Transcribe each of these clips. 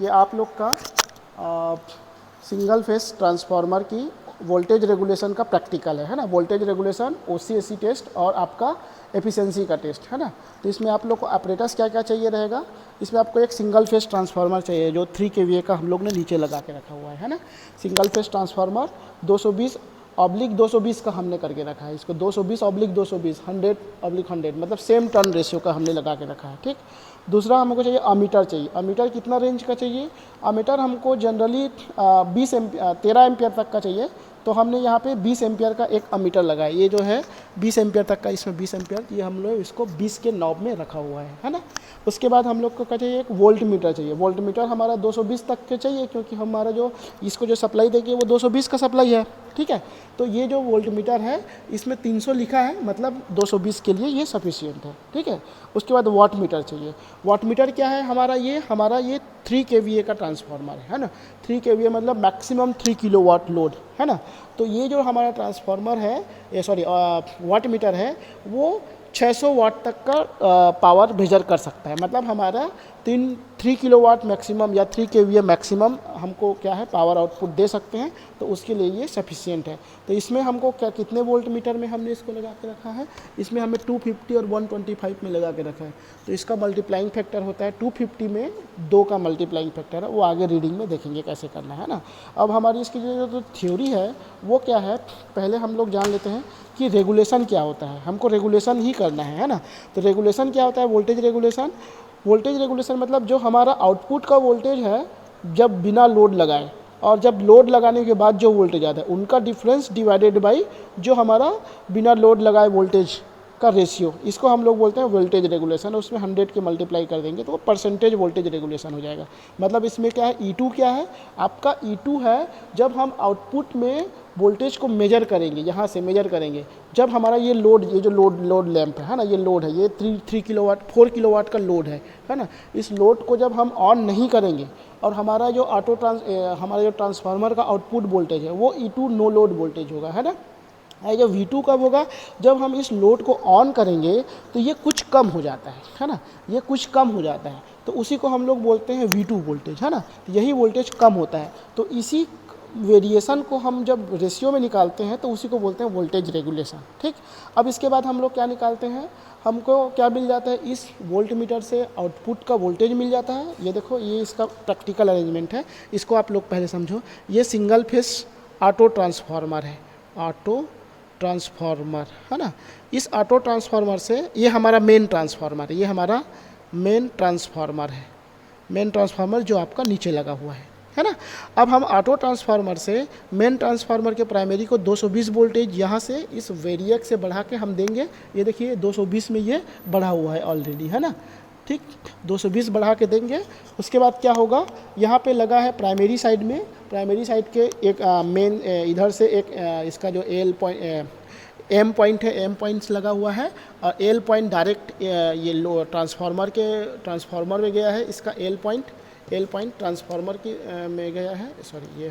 ये आप लोग का सिंगल फेस ट्रांसफार्मर की वोल्टेज रेगुलेशन का प्रैक्टिकल है ना। वोल्टेज रेगुलेशन, OCAC टेस्ट और आपका एफिशिएंसी का टेस्ट है ना। तो इसमें आप लोग को ऑपरेटर्स क्या क्या चाहिए रहेगा। इसमें आपको एक सिंगल फेस ट्रांसफार्मर चाहिए जो 3 kVA का हम लोग ने नीचे लगा के रखा हुआ है ना। सिंगल फेस ट्रांसफार्मर 220/220 का हमने करके रखा है। इसको 220/220, 100/100 मतलब सेम टर्न रेशियो का हमने लगा के रखा है। ठीक। दूसरा हमको चाहिए अमीटर चाहिए। अमीटर कितना रेंज का चाहिए। अमीटर हमको जनरली 13 एम्पियर तक का चाहिए। तो हमने यहाँ पे 20 एम्पियर का एक अमीटर लगाया। ये जो है 20 एम्पियर तक का, इसमें 20 एम्पियर, ये हम लोग इसको 20 के नॉब में रखा हुआ है ना। उसके बाद हम लोग को क्या चाहिए, एक वोल्ट मीटर चाहिए। वोल्ट मीटर हमारा 220 तक के चाहिए क्योंकि हमारा जो इसको जो सप्लाई देगी वो 220 का सप्लाई है। ठीक है। तो ये जो वोल्ट मीटर है इसमें 300 लिखा है, मतलब 220 के लिए ये सफिशियंट है। ठीक है। उसके बाद वाट मीटर चाहिए। वाट मीटर क्या है, हमारा ये 3 kVA का ट्रांसफार्मर है ना। 3 kVA मतलब मैक्सिमम 3 किलोवाट लोड है ना। तो ये जो हमारा ट्रांसफार्मर है, वाट मीटर है, वो 600 वाट तक का पावर मेजर कर सकता है। मतलब हमारा 3 किलोवाट मैक्सिमम या 3 kVA मैक्सिमम हमको क्या है पावर आउटपुट दे सकते हैं। तो उसके लिए ये सफिशियंट है। तो इसमें हमको क्या, कितने वोल्ट मीटर में हमने इसको लगा के रखा है, इसमें हमें 250 और 125 में लगा के रखा है। तो इसका मल्टीप्लाइंग फैक्टर होता है 250 में 2 का मल्टीप्लाइंग फैक्टर है, वो आगे रीडिंग में देखेंगे कैसे करना है ना। अब हमारी इसकी जो थ्योरी है वो क्या है, पहले हम लोग जान लेते हैं कि रेगुलेशन क्या होता है। हमको रेगुलेशन ही करना है ना। तो रेगुलेशन क्या होता है, वोल्टेज रेगुलेशन। वोल्टेज रेगुलेशन मतलब जो हमारा आउटपुट का वोल्टेज है जब बिना लोड लगाए और जब लोड लगाने के बाद जो वोल्टेज आता है उनका डिफरेंस डिवाइडेड बाई जो हमारा बिना लोड लगाए वोल्टेज का रेशियो, इसको हम लोग बोलते हैं वोल्टेज रेगुलेशन। उसमें 100 के मल्टीप्लाई कर देंगे तो वो परसेंटेज वोल्टेज रेगुलेशन हो जाएगा। मतलब इसमें क्या है, E2 क्या है, आपका E2 है जब हम आउटपुट में वोल्टेज को मेजर करेंगे, यहाँ से मेजर करेंगे जब हमारा ये जो लोड लैंप है ना, ये लोड है, ये 3 किलोवाट 4 किलोवाट का लोड है ना। इस लोड को जब हम ऑन नहीं करेंगे और हमारा जो हमारा जो ट्रांसफार्मर का आउटपुट वोल्टेज है वो E2 नो लोड वोल्टेज होगा है ना। जो V2 कब होगा, जब हम इस लोड को ऑन करेंगे तो ये कुछ कम हो जाता है ना। ये कुछ कम हो जाता है तो उसी को हम लोग बोलते हैं V2 वोल्टेज है ना। यही वोल्टेज कम होता है। तो इसी वेरिएशन को हम जब रेशियो में निकालते हैं तो उसी को बोलते हैं वोल्टेज रेगुलेशन। ठीक। अब इसके बाद हम लोग क्या निकालते हैं, हमको क्या मिल जाता है, इस वोल्ट मीटर से आउटपुट का वोल्टेज मिल जाता है। ये देखो, ये इसका प्रैक्टिकल अरेंजमेंट है, इसको आप लोग पहले समझो। ये सिंगल फेस ऑटो ट्रांसफार्मर है, ऑटो ट्रांसफार्मर है ना। इस ऑटो ट्रांसफार्मर से ये हमारा मेन ट्रांसफार्मर है, ये हमारा मेन ट्रांसफार्मर है, मेन ट्रांसफार्मर जो आपका नीचे लगा हुआ है ना। अब हम ऑटो ट्रांसफार्मर से मेन ट्रांसफार्मर के प्राइमरी को 220 वोल्टेज यहाँ से इस वेरिएक से बढ़ा के हम देंगे। ये देखिए 220 में ये बढ़ा हुआ है ऑलरेडी है ना। ठीक, 220 बढ़ा के देंगे। उसके बाद क्या होगा, यहाँ पे लगा है प्राइमरी साइड में, प्राइमरी साइड के एक मेन इधर से एक इसका जो एम पॉइंट है, एम पॉइंट्स लगा हुआ है और एल पॉइंट डायरेक्ट ये लो ट्रांसफार्मर में गया है। इसका एल पॉइंट ट्रांसफार्मर की में गया है, सॉरी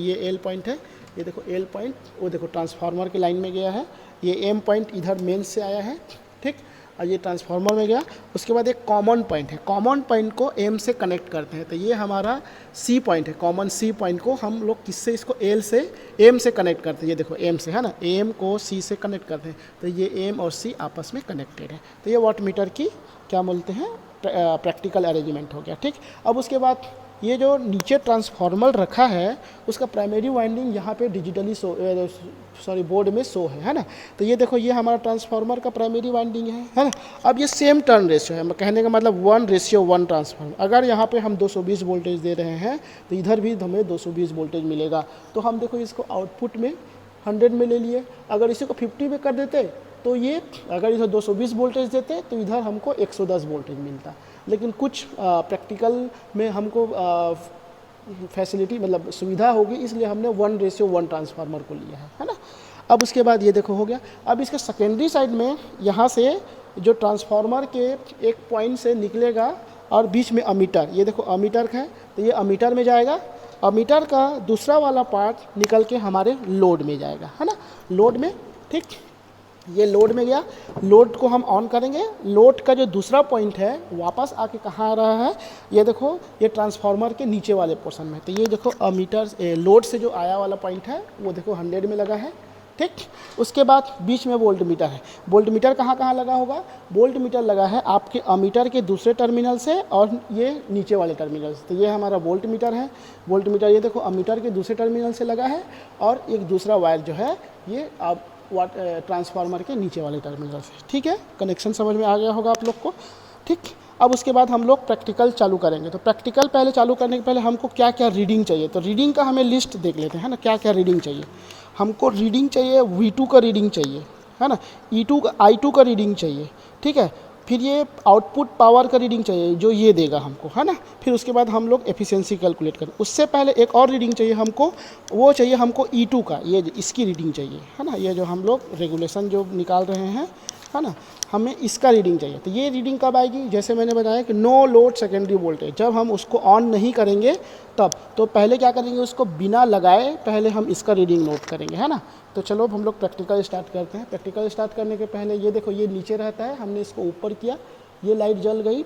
ये एल पॉइंट है। ये देखो एल पॉइंट, वो देखो ट्रांसफार्मर के लाइन में गया है। ये एम पॉइंट इधर मेन से आया है। ठीक, और ये ट्रांसफार्मर में गया। उसके बाद एक कॉमन पॉइंट है, कॉमन पॉइंट को एम से कनेक्ट करते हैं। तो ये हमारा सी पॉइंट है, कॉमन सी पॉइंट को हम लोग किससे, इसको एल से एम से कनेक्ट करते हैं। ये देखो एम से है ना, एम को सी से कनेक्ट करते हैं। तो ये एम और सी आपस में कनेक्टेड है। तो ये वाट मीटर की क्या बोलते हैं, प्रैक्टिकल अरेंजमेंट हो गया। ठीक। अब उसके बाद ये जो नीचे ट्रांसफार्मर रखा है उसका प्राइमरी वाइंडिंग यहाँ पे डिजिटली बोर्ड में शो है ना। तो ये देखो, ये हमारा ट्रांसफार्मर का प्राइमरी वाइंडिंग है ना। अब ये सेम टर्न रेशियो है, कहने का मतलब 1:1 ट्रांसफार्मर। अगर यहाँ पे हम 220 वोल्टेज दे रहे हैं तो इधर भी हमें 220 वोल्टेज मिलेगा। तो हम देखो इसको आउटपुट में 100 में ले लिए। अगर इसी को 50 में कर देते तो ये, अगर इधर 220 वोल्टेज देते तो इधर हमको 110 वोल्टेज मिलता। लेकिन कुछ प्रैक्टिकल में हमको फैसिलिटी मतलब सुविधा होगी, इसलिए हमने 1:1 ट्रांसफार्मर को लिया है ना। अब उसके बाद ये देखो हो गया। अब इसके सेकेंडरी साइड में यहाँ से जो ट्रांसफार्मर के एक पॉइंट से निकलेगा और बीच में अमीटर, ये देखो अमीटर है, तो ये अमीटर में जाएगा। अमीटर का दूसरा वाला पार्ट निकल के हमारे लोड में जाएगा है ना, लोड में। ठीक। ये लोड में गया, लोड को हम ऑन करेंगे, लोड का जो दूसरा पॉइंट है वापस आके कहाँ आ रहा है, ये देखो ये ट्रांसफार्मर के नीचे वाले पोर्शन में। तो ये देखो अमीटर लोड से जो आया वाला पॉइंट है वो देखो 100 में लगा है, ठीक। उसके बाद बीच में वोल्ट मीटर है। वोल्ट मीटर कहाँ कहाँ लगा होगा, वोल्ट मीटर लगा है आपके अमीटर के दूसरे टर्मिनल से और ये नीचे वाले टर्मिनल से। तो ये हमारा वोल्ट मीटर है। वोल्ट मीटर ये देखो अमीटर के दूसरे टर्मिनल से लगा है और एक दूसरा वायर जो है ये अब ट्रांसफार्मर के नीचे वाले टर्मिनल से, ठीक है। कनेक्शन समझ में आ गया होगा आप लोग को, ठीक। अब उसके बाद हम लोग प्रैक्टिकल चालू करेंगे। तो प्रैक्टिकल पहले चालू करने के पहले हमको क्या क्या रीडिंग चाहिए, तो रीडिंग का हमें लिस्ट देख लेते हैं ना, क्या क्या रीडिंग चाहिए। हमको रीडिंग चाहिए V2 का रीडिंग चाहिए, है ना, E2 का I2 का रीडिंग चाहिए, ठीक है। फिर ये आउटपुट पावर का रीडिंग चाहिए जो ये देगा हमको, है ना। फिर उसके बाद हम लोग एफिशिएंसी कैलकुलेट करें। उससे पहले एक और रीडिंग चाहिए हमको, वो चाहिए हमको E2 का, ये इसकी रीडिंग चाहिए, है ना। ये जो हम लोग रेगुलेशन जो निकाल रहे हैं, है ना, हमें इसका रीडिंग चाहिए। तो ये रीडिंग कब आएगी, जैसे मैंने बताया कि नो लोड सेकेंडरी वोल्टेज, जब हम उसको ऑन नहीं करेंगे तब। तो पहले क्या करेंगे, उसको बिना लगाए पहले हम इसका रीडिंग नोट करेंगे, है ना। तो चलो हम लोग प्रैक्टिकल स्टार्ट करते हैं। प्रैक्टिकल स्टार्ट करने के पहले ये देखो ये नीचे रहता है, हमने इसको ऊपर किया, ये लाइट जल गई,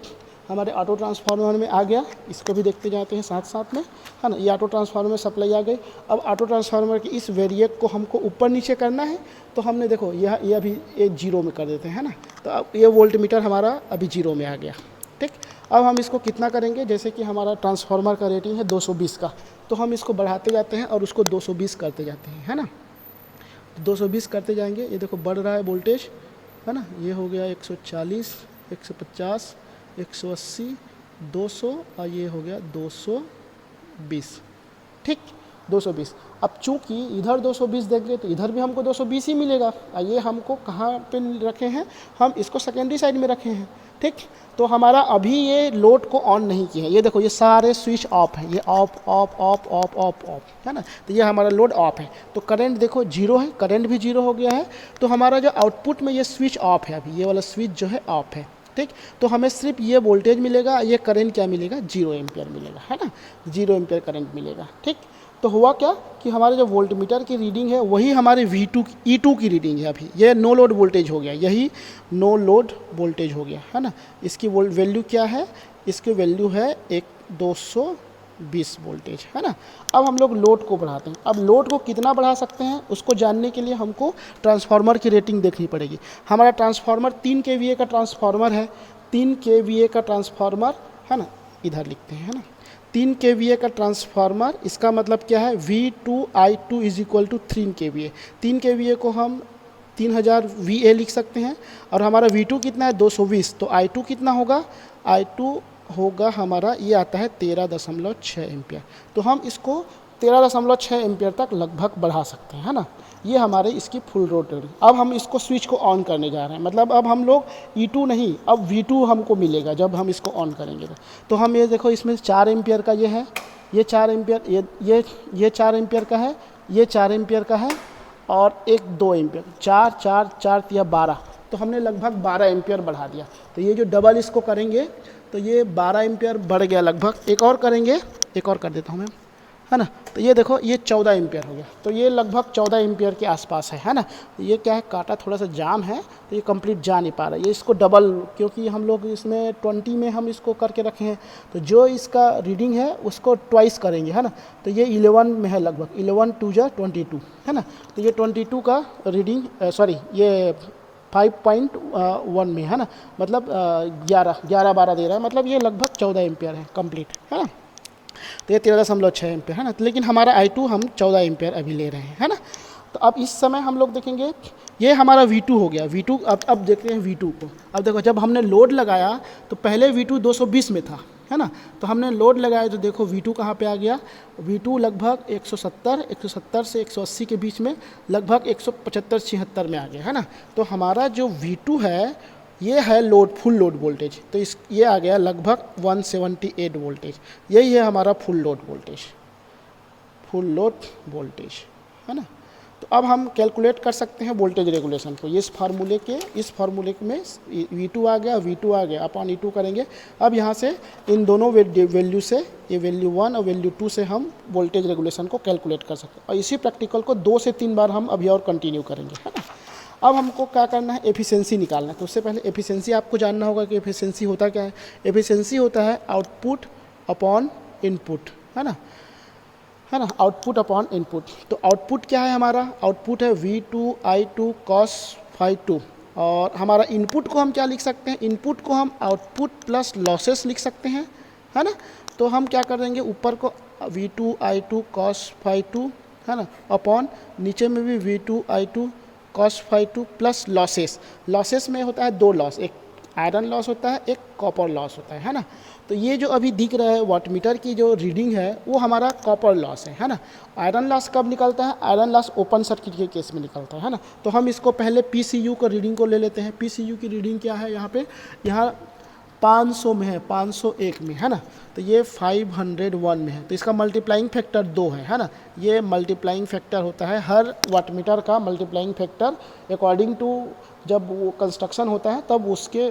हमारे ऑटो ट्रांसफार्मर में आ गया। इसको भी देखते जाते हैं साथ साथ में, है ना। ये ऑटो ट्रांसफार्मर में सप्लाई आ गई। अब ऑटो ट्रांसफार्मर की इस वेरिएक को हमको ऊपर नीचे करना है, तो हमने देखो ये अभी ये 0 में कर देते हैं, है ना। तो अब ये वोल्ट मीटर हमारा अभी 0 में आ गया, ठीक। अब हम इसको कितना करेंगे, जैसे कि हमारा ट्रांसफार्मर का रेटिंग है 220 का, तो हम इसको बढ़ाते जाते हैं और उसको 220 करते जाते हैं, है ना। 220 करते जाएंगे, ये देखो बढ़ रहा है वोल्टेज, है ना। ये हो गया 140, 150, 180, 200 और ये हो गया 220, ठीक, 220। अब चूंकि इधर 220 देख ले तो इधर भी हमको 220 ही मिलेगा। ये हमको कहाँ पे रखे हैं, हम इसको सेकेंडरी साइड में रखे हैं, ठीक। तो हमारा अभी ये लोड को ऑन नहीं किया है, ये देखो ये सारे स्विच ऑफ हैं, ये of of of of of of, है ना। तो ये हमारा लोड ऑफ है, तो करंट देखो 0 है, करंट भी 0 हो गया है। तो हमारा जो आउटपुट में ये स्विच ऑफ है, अभी ये वाला स्विच जो है ऑफ है, ठीक। तो हमें सिर्फ ये वोल्टेज मिलेगा, ये करंट क्या मिलेगा, 0 एम्पियर मिलेगा, है ना, 0 एम्पियर करंट मिलेगा, ठीक। तो हुआ क्या कि हमारे जो वोल्ट मीटर की रीडिंग है वही हमारे V2 E2 की रीडिंग है। अभी ये नो लोड वोल्टेज हो गया, यही नो लोड वोल्टेज हो गया, है ना। इसकी वैल्यू क्या है, इसकी वैल्यू है 220 वोल्टेज, है ना। अब हम लोग लोड को बढ़ाते हैं। अब लोड को कितना बढ़ा सकते हैं उसको जानने के लिए हमको ट्रांसफार्मर की रेटिंग देखनी पड़ेगी। हमारा ट्रांसफार्मर 3 kVA का ट्रांसफार्मर है, 3 kVA का ट्रांसफार्मर, है ना, इधर लिखते हैं, है ना। 3 kVA का ट्रांसफार्मर, इसका मतलब क्या है, V2 I2 is equal to 3 kVA। 3 kVA को हम 3000 VA लिख सकते हैं और हमारा V2 कितना है 220, तो I2 कितना होगा, I2 होगा हमारा, ये आता है 13.6 एम्पियर। तो हम इसको 13.6 एम्पियर तक लगभग बढ़ा सकते हैं, है ना। ये हमारे इसकी फुल लोड रेटिंग। अब हम इसको स्विच को ऑन करने जा रहे हैं, मतलब अब हम लोग E2 नहीं, अब V2 हमको मिलेगा जब हम इसको ऑन करेंगे। तो हम ये देखो इसमें 4 एम्पियर का ये है, ये 4 एम्पियर, ये 4 एम्पियर का है, ये 4 एम्पियर का है और एक 2 एम्पियर, 4 4 4 या 12, तो हमने लगभग 12 एम्पियर बढ़ा दिया। तो ये जो डबल इसको करेंगे तो ये 12 एम्पियर बढ़ गया लगभग। एक और करेंगे, एक और कर देता हूँ मैं, है ना। तो ये देखो ये 14 एम्पियर हो गया, तो ये लगभग 14 एम्पियर के आसपास है ना। ये क्या है, कांटा थोड़ा सा जाम है तो ये कंप्लीट जा नहीं पा रहा है। ये इसको डबल, क्योंकि हम लोग इसमें 20 में हम इसको करके रखे हैं, तो जो इसका रीडिंग है उसको ट्वाइस करेंगे, है ना। तो ये 11 में है लगभग, 11 2 जा 22, है ना। तो ये 22 का रीडिंग, सॉरी ये 5.1 में, है ना, मतलब 11-12 दे रहा है, मतलब ये लगभग 14 एम्पियर है कंप्लीट, है ना। तो ये 13.6 एम्पियर, है ना। लेकिन हमारा I2 हम 14 एम्पियर अभी ले रहे हैं, है ना। तो अब इस समय हम लोग देखेंगे, ये हमारा V2 हो गया। V2 अब देखते हैं V2 को। अब देखो जब हमने लोड लगाया तो पहले V2 220 में था, है ना। तो हमने लोड लगाया तो देखो V2 कहाँ पे आ गया, V2 लगभग 170 से 180 के बीच में, लगभग 175-76 में आ गया, है ना। तो हमारा जो V2 है ये है लोड, फुल लोड वोल्टेज, तो ये आ गया लगभग 178 वोल्टेज। यही है हमारा full load voltage, full load voltage, है ना। तो अब हम कैलकुलेट कर सकते हैं वोल्टेज रेगुलेशन को। इस फार्मूले में V2 आ गया, V2 आ गया, अपन E2 करेंगे। अब यहाँ से इन दोनों वैल्यू से, ये वैल्यू 1 और वैल्यू 2 से हम वोल्टेज रेगुलेशन को कैलकुलेट कर सकते हैं। और इसी प्रैक्टिकल को 2 से 3 बार हम अभी और कंटिन्यू करेंगे, है ना। अब हमको क्या करना है, एफिशिएंसी निकालना है। तो उससे पहले एफिशिएंसी आपको जानना होगा कि एफिशिएंसी होता क्या है। एफिशिएंसी होता है आउटपुट अपॉन इनपुट, है ना, आउटपुट अपॉन इनपुट। तो आउटपुट क्या है हमारा, आउटपुट है V2I2 cos phi 2, और हमारा इनपुट को हम क्या लिख सकते हैं, इनपुट को हम आउटपुट प्लस लॉसेस लिख सकते हैं, है ना। तो हम क्या कर देंगे, ऊपर को V2I2 cos phi 2, है ना, अपॉन नीचे में भी V2I2 cos phi 2 plus losses. Losses में होता है दो लॉस, एक आयरन लॉस होता है, एक कॉपर लॉस होता है ना। तो ये जो अभी दिख रहा है वाटमीटर की जो रीडिंग है वो हमारा कॉपर लॉस है ना। आयरन लॉस कब निकलता है, आयरन लॉस ओपन सर्किट के केस में निकलता है ना। तो हम इसको पहले PCU का रीडिंग को ले लेते हैं। PCU की रीडिंग क्या है यहाँ पे, यहाँ 500 में है, 501 में, है ना। तो ये 501 में है, तो इसका मल्टीप्लाइंग फैक्टर 2 है ना। ये मल्टीप्लाइंग फैक्टर होता है हर वाटमीटर का मल्टीप्लाइंग फैक्टर अकॉर्डिंग टू जब वो कंस्ट्रक्शन होता है तब उसके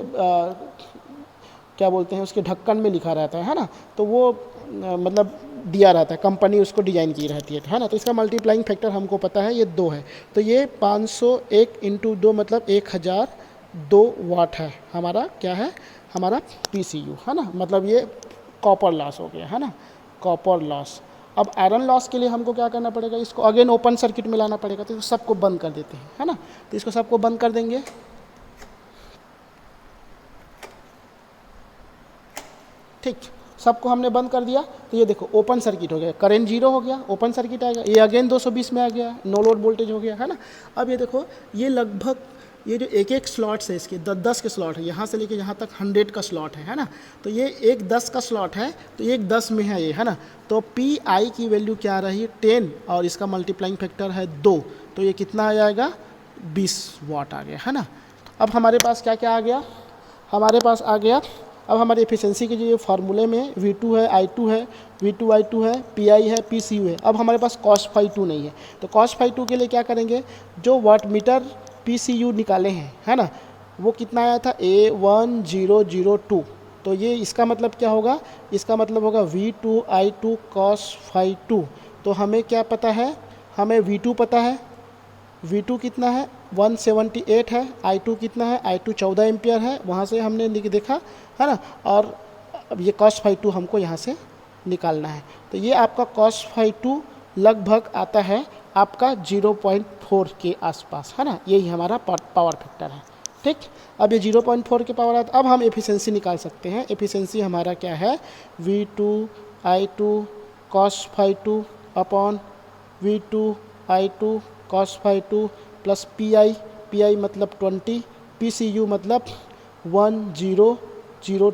क्या बोलते हैं, उसके ढक्कन में लिखा रहता है ना। तो वो मतलब दिया रहता है, कंपनी उसको डिज़ाइन की रहती है ना। तो इसका मल्टीप्लाइंग फैक्टर हमको पता है ये 2 है। तो ये 501 इंटू 2 मतलब 1002 वाट है हमारा, क्या है हमारा PCU, है ना। मतलब ये कॉपर लॉस हो गया, है ना, कॉपर लॉस। अब आयरन लॉस के लिए हमको क्या करना पड़ेगा, इसको अगेन ओपन सर्किट में लाना पड़ेगा। तो सबको बंद कर देते हैं, है ना। तो इसको सबको बंद कर देंगे, ठीक, सबको हमने बंद कर दिया। तो ये देखो ओपन सर्किट हो गया, करंट 0 हो गया, ओपन सर्किट आएगा, ये अगेन 220 में आ गया, नो लोड वोल्टेज हो गया, है ना। अब ये देखो ये लगभग ये जो एक एक स्लॉट्स है इसके 10-10 के स्लॉट है, यहाँ से लेके यहाँ तक 100 का स्लॉट है ना। तो ये एक 10 का स्लॉट है, तो एक 10 में है ये, है ना। तो PI की वैल्यू क्या आ रही है 10, और इसका मल्टीप्लाइंग फैक्टर है 2, तो ये कितना आ जाएगा 20 वाट आ गया, है ना। अब हमारे पास क्या क्या आ गया, हमारे पास आ गया, अब हमारी एफिशिएंसी के जो फार्मूले में V2 है, I2 है, V2I2 है, PI है, PCU है। अब हमारे पास cos phi 2 नहीं है, तो cos phi 2 के लिए क्या करेंगे, जो वाटमीटर PCU निकाले हैं, है ना, वो कितना आया था A1002। तो ये इसका मतलब क्या होगा, इसका मतलब होगा V2I2 cos phi 2। तो हमें क्या पता है, हमें V2 पता है, V2 कितना है 178 है, I2 कितना है, I2 14 एम्पियर है, वहाँ से हमने देखा, है ना। और अब ये cos phi 2 हमको यहाँ से निकालना है। तो ये आपका cos phi 2 लगभग आता है आपका 0.4 के आसपास, है ना। यही हमारा पावर फैक्टर है, ठीक। अब ये 0.4 के पावर आता है। अब हम एफिशिएंसी निकाल सकते हैं। एफिशिएंसी हमारा क्या है, V2I2 cos phi 2 upon V2I2 cos phi 2 plus PI मतलब 20, PCU मतलब 1002।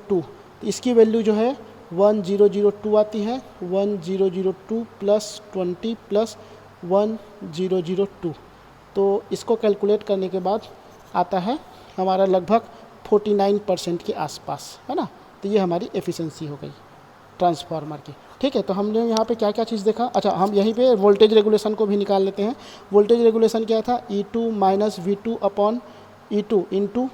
तो इसकी वैल्यू जो है 1002 आती है, 1002 प्लस 20 प्लस 1002। तो इसको कैलकुलेट करने के बाद आता है हमारा लगभग 49% के आसपास, है ना। तो ये हमारी एफिशिएंसी हो गई ट्रांसफार्मर की, ठीक है। तो हमने यहाँ पे क्या क्या चीज़ देखा, अच्छा हम यहीं पे वोल्टेज रेगुलेशन को भी निकाल लेते हैं। वोल्टेज रेगुलेशन क्या था, E2 minus V2 upon E2 into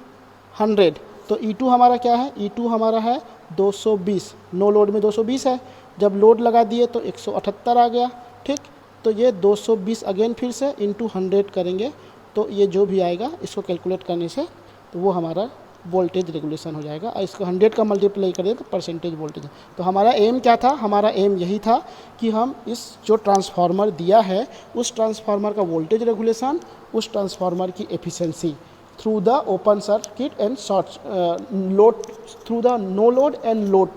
100। तो E2 हमारा क्या है, E2 हमारा है 220, नो लोड में 220 है, जब लोड लगा दिए तो 178 आ गया, ठीक। तो ये 220 अगेन फिर से इंटू 100 करेंगे, तो ये जो भी आएगा इसको कैलकुलेट करने से तो वो हमारा वोल्टेज रेगुलेशन हो जाएगा। और इसको 100 का मल्टीप्लाई करें तो परसेंटेज वोल्टेज। तो हमारा एम क्या था, हमारा एम यही था कि हम इस जो ट्रांसफार्मर दिया है उस ट्रांसफार्मर का वोल्टेज रेगुलेशन, उस ट्रांसफार्मर की efficiency through the open circuit and short load, through the no load and load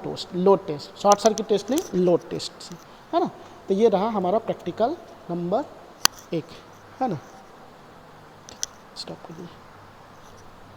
test, short circuit test नहीं लोड टेस्ट, है ना। तो ये रहा हमारा प्रैक्टिकल नंबर 1, है ना। स्टॉप कर दीजिए।